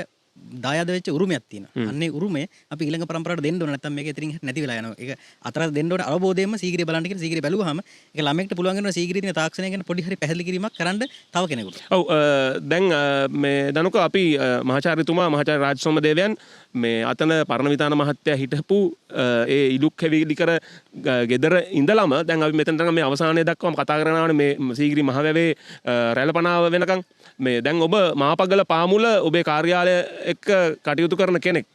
දායාද වෙච්ච උරුමයක් තියෙනවා. අන්නේ උරුමය අපි ඊළඟ පරම්පරාවට දෙන්න ඕන. නැත්නම් මේක ඉතින් නැති වෙලා යනවා. ඒක අතර දෙන්න ඕන අවබෝධයෙන්ම සීගිරිය බලන්න කියලා සීගිරිය බැලුවාම ඒක ළමයෙක්ට පුළුවන් වෙනවා සීගිරියේ තියෙන තාක්ෂණය ගැන පොඩි හරි පැහැදිලි කිරීමක් කරන්න තව කෙනෙකුට. ඔව් දැන් මේ දනුක අපි මහාචාර්යතුමා මහාචාර්ය රාජසෝම දේවයන් මේ අතන පරණවිතාන මහත්තයා හිටපු ඒ ඉලුක් හැවිලි කර ගෙදර ඉඳලම දැන් අපි මෙතනට මේ අවසානයේ දක්වාම කතා කරනවානේ මේ සීගිරි මහවැවේ රැළපනාව වෙනකන් මේ දැන් ඔබ මාපගල පාමුල ඔබේ කාර්යාලය එක්ක කටයුතු කරන කෙනෙක්.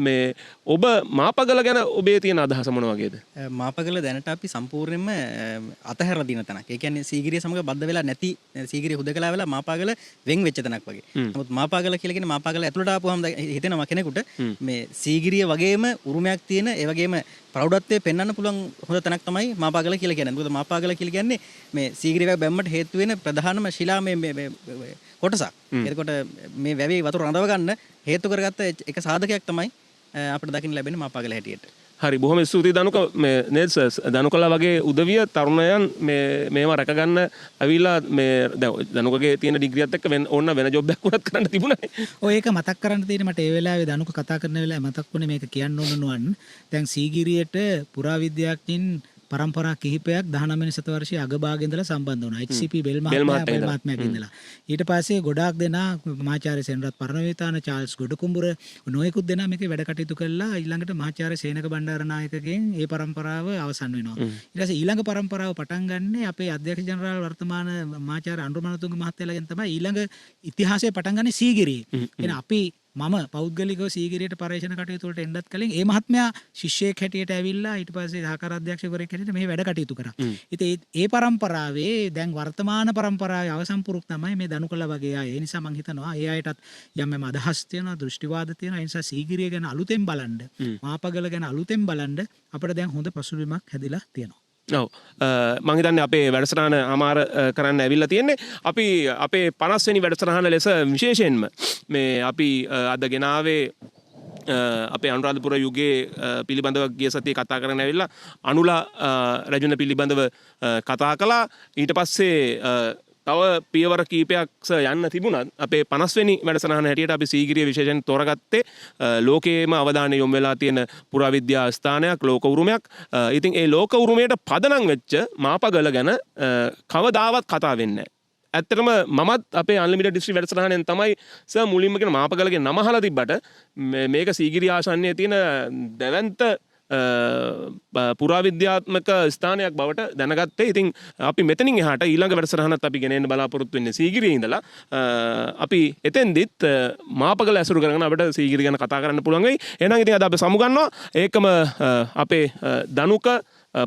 මේ ඔබ මාපගල ගැන ඔබේ තියෙන අදහස මොන වගේද? මාපගල දැනට අපි සම්පූර්ණයෙන්ම අතහැරලා දින තැනක්. ඒ කියන්නේ සීගිරිය සමග බද්ධ වෙලා නැති සීගිරිය හුදකලා වෙලා මාපගල වෙන් වෙච්ච තැනක් වගේ. නමුත් මාපගල කියලා කියන්නේ මාපගල ඇතුළට ආපුවම හිතෙනවා කෙනෙකුට මේ සීගිරිය වගේම උරුමයක් තියෙන ඒ වගේම ප්‍රෞඩත්වය පෙන්වන්න පුළුවන් හොඳ තැනක් තමයි මාපාගල කියලා කියන්නේ. මොකද මාපාගල කියලා කියන්නේ මේ සීගිරියක් බැම්මට හේතු වෙන ප්‍රධානම ශිලා මේ කොටසක්. එතකොට මේ වැවේ වතුර රඳව ගන්න හේතු කරගත්ත එක සාධකයක් තමයි අපිට දකින්න ලැබෙන්නේ මාපාගල හැටියට. හරි බොහොම ස්තුතියි දනුක මේ නේද දනුකලා වගේ උදවිය තරුණයන් මේවා රැකගන්න ඇවිල්ලා මේ දනුකගේ තියෙන ඩිග්‍රියත් එක්ක ඕන්න වෙන ජොබ් එකක් උනත් කරන්න තිබුණා. ඔය ඒක මතක් කරන්න තියෙන මට ඒ වෙලාවේ දනුක කතා කරන වෙලාවේ මතක් වුණේ මේක කියන්න ඕන නුවන්. දැන් සීගිරියට පුරාවිද්‍යාඥයින් පරම්පරා කිහිපයක් 19 වෙනි සතවර්ෂයේ අගභාගයේ ඉඳලා සම්බන්ධ වුණා. HCP බෙල් මහත්මයාගෙන් ඉඳලා. ඊට පස්සේ ගොඩාක් දෙනා මහාචාර්ය සෙනරත් පරණවිතාන චාල්ස් ගොඩකුඹුර නොයෙකුත් දෙනා මේකේ වැඩ කටයුතු කළා. ඊළඟට මහාචාර්ය සේනක බණ්ඩාරනායකගෙන් ඒ පරම්පරාව අවසන් වෙනවා. ඊට පස්සේ ඊළඟ පරම්පරාව පටන් ගන්නේ අපේ අධ්‍යක්ෂ ජනරාල් වර්තමාන මහාචාර්ය අනුරමණතුංග මහත්තයාගෙන් තමයි ඊළඟ ඉතිහාසය පටන් ගන්නේ සීගිරියේ. එහෙනම් අපි මම පෞද්ගලිකව සීගිරියට පර්යේෂණ කටයුතු වලට එන්නත් කලින් ඒ මහත්මයා ශිෂ්‍යයෙක් හැටියට ඇවිල්ලා ඊට පස්සේ සහකාර අධ්‍යක්ෂකවරයෙක් හැටියට මේ වැඩ කටයුතු කරා. ඉතින් ඒ පරම්පරාවේ දැන් වර්තමාන පරම්පරාවේ අවසන් පුරුක් තමයි මේ දනුකලා වගේ අය. ඒ නිසා මම හිතනවා ඒ අයටත් යම් අදහස් තියෙනවා, දෘෂ්ටිවාද තියෙනවා. ඒ නිසා සීගිරිය ගැන අලුතෙන් බලන්න, මාපගල ගැන අලුතෙන් බලන්න අපිට දැන් හොඳ පසුබිමක් හැදිලා තියෙනවා. ඔව් මම හිතන්නේ අපේ වැඩසටහන අමාර කරන්න ඇවිල්ලා තියෙන්නේ. අපි අපේ 50 වෙනි වැඩසටහන ලෙස විශේෂයෙන්ම මේ අපි අද ගෙනාවේ අපේ අනුරාධපුර යුගයේ පිළිබඳව ගිය සතියේ කතා කරන්න ඇවිල්ලා අනුලා රජුන පිළිබඳව කතා කළා. ඊට පස්සේ තව පියවර කීපයක් යන්න තිබුණත් අපේ 50 වෙනි වැඩසටහන හැටියට අපි සීගිරිය විශේෂයෙන් තෝරගත්තේ ලෝකයේම අවධානය යොමු වෙලා තියෙන පුරාවිද්‍යා ස්ථානයක්, ලෝක උරුමයක්. ඉතින් ඒ ලෝක උරුමයට පදනම් වෙච්ච මාපගල ගැන කවදාවත් කතා වෙන්නේ නැහැ. ඇත්තටම මමත් අපේ අන්ලිමිටඩ් ඩිස්ට්‍රික්ට් වැඩසටහනෙන් තමයි සර් මුලින්ම කියන මාපගලගේ නම අහලා තිබ්බට මේක සීගිරිය ආසන්නයේ තියෙන දැවැන්ත පුරාවිද්‍යාත්මක ස්ථානයක් බවට දැනගත්තේ. ඉතින් අපි මෙතනින් එහාට ඊළඟ වැඩසටහනත් අපි ගෙනෙන්න බලාපොරොත්තු වෙන්නේ සීගිරියේ ඉඳලා. අපි එතෙන්දිත් මාපගල ඇසුරු කරගෙන අපිට සීගිරිය ගැන කතා කරන්න පුළුවන් වෙයි. එහෙනම් ඉතින් අද අපි සමුගන්නවා. ඒකම අපේ දනුක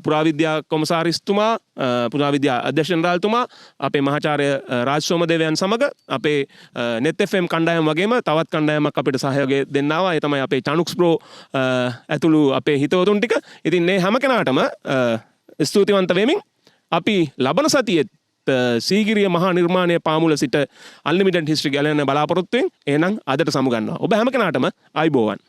පුරාවිද්‍යා කොමසාරිස්තුමා, පුරාවිද්‍යා අධ්‍යක්ෂ ජනරාල්තුමා, අපේ මහාචාර්ය රාජ් සෝමදේවයන් සමග අපේ net fm කණ්ඩායම වගේම තවත් කණ්ඩායමක් අපිට සහයෝගය දෙන්න ආවා. ඒ තමයි අපේ චනුක්ස් ප්‍රෝ ඇතුළු අපේ හිතවතුන් ටික. ඉතින් මේ හැම කෙනාටම ස්තුතිවන්ත වෙමින් අපි ලබන සතියේත් සීගිරිය මහා නිර්මාණය පාමුල සිට අන්ලිමිටඩ් හිස්ටරි ගැලවෙන්න බලාපොරොත්තු වෙමින් එහෙනම් අදට සමුගන්නවා. ඔබ හැම කෙනාටම ආයුබෝවන්.